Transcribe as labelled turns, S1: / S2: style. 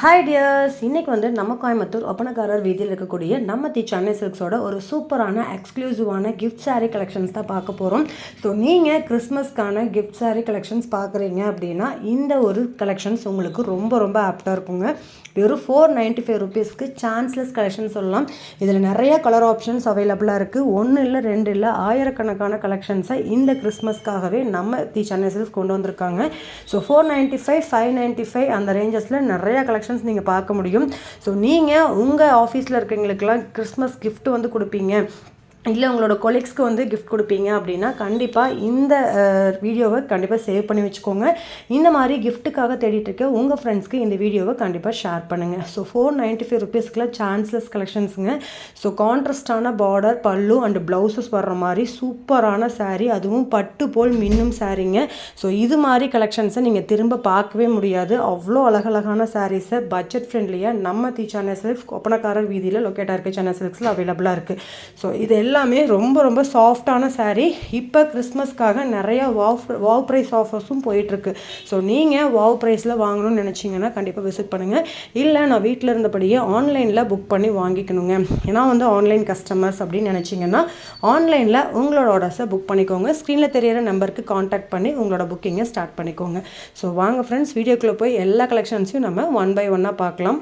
S1: Hi tears, இன்றைக்கி நம்ம கோயம்புத்தூர் ஒப்பனக்காரர் வீதியில் இருக்கக்கூடிய நம்ம சென்னை சில்க்ஸோட ஒரு சூப்பரான எக்ஸ்க்ளூசிவான கிஃப்ட் சாரீ கலெக்ஷன்ஸ் தான் பார்க்க போகிறோம். ஸோ நீங்கள் கிறிஸ்மஸ்க்கான கிஃப்ட் சாரீ கலெக்ஷன்ஸ் பார்க்குறீங்க அப்படின்னா இந்த ஒரு கலெக்ஷன்ஸ் உங்களுக்கு ரொம்ப ரொம்ப ஆப்டாக இருக்குங்க. வெறும் 495 ருபீஸ்க்கு சான்ஸ்லெஸ் கலெக்ஷன் சொல்லலாம். இதில் நிறைய கலர் ஆப்ஷன்ஸ் அவைலபிளாக இருக்குது. ஒன்று இல்லை, ரெண்டு இல்லை, ஆயிரக்கணக்கான கலெக்ஷன்ஸை இந்த கிறிஸ்மஸ்க்காகவே நம்ம சென்னை சில்க்ஸ் கொண்டு வந்திருக்காங்க. ஸோ 495, 595 அந்த ரேஞ்சஸில் நிறைய கலெக்ஷன்ஸ் நீங்கள் பார்க்க முடியும். ஸோ நீங்கள் உங்கள் ஆஃபீஸில் இருக்கவங்களுக்கெல்லாம் கிறிஸ்மஸ் கிஃப்ட் கொடுப்பீங்க, இல்லை உங்களோட கொலீக்ஸ்க்கு கிஃப்ட் கொடுப்பீங்க அப்படின்னா கண்டிப்பாக இந்த வீடியோவை கண்டிப்பாக சேவ் பண்ணி வச்சுக்கோங்க. இந்த மாதிரி கிஃப்ட்டுக்காக தேடிட்டு இருக்க உங்கள் ஃப்ரெண்ட்ஸ்க்கு இந்த வீடியோவை கண்டிப்பாக ஷேர் பண்ணுங்கள். ஸோ 495 ருபீஸ்க்குள்ள சான்ஸ்லெஸ் கலெக்ஷன்ஸுங்க. ஸோ கான்ட்ராஸ்டான பார்டர், பல்லு அண்ட் ப்ளவுசஸ் வர்ற மாதிரி சூப்பரான சாரீ, அதுவும் பட்டு போல் மின்னும் சாரீங்க. ஸோ இது மாதிரி கலெக்ஷன்ஸை நீங்கள் திரும்ப பார்க்கவே முடியாது. அவ்வளோ அழகழகான சாரீஸை பட்ஜெட் ஃப்ரெண்ட்லியாக நம்ம சென்னை சில்க்ஸ் ஒப்பனக்காரர் வீதியில் லொக்கேட்டாக இருக்குது சென்னை சில்க்ஸில் அவைலபிளாக இருக்குது. ஸோ இது எல்லாமே ரொம்ப ரொம்ப சாஃப்டான சாரீ. இப்போ கிறிஸ்மஸ்க்காக நிறையா வாவ் ப்ரைஸ் ஆஃபர்ஸும் போயிட்டுருக்கு. ஸோ நீங்கள் வாவ் ப்ரைஸில் வாங்கணும்னு நினச்சிங்கன்னா கண்டிப்பாக விசிட் பண்ணுங்கள். இல்லை நான் வீட்டில் இருந்தபடியே ஆன்லைனில் புக் பண்ணி வாங்கிக்கணுங்க, ஏன்னா ஆன்லைன் கஸ்டமர்ஸ் அப்படின்னு நினச்சிங்கன்னா ஆன்லைனில் உங்களோட ஆர்டர்ஸை புக் பண்ணிக்கோங்க. ஸ்க்ரீனில் தெரியிற நம்பருக்கு காண்டாக்ட் பண்ணி உங்களோட புக்கிங்கை ஸ்டார்ட் பண்ணிக்கோங்க. ஸோ வாங்க ஃப்ரெண்ட்ஸ், வீடியோக்குள்ளே போய் எல்லா கலெக்ஷன்ஸையும் நம்ம ஒன் பை ஒன்னாக பார்க்கலாம்.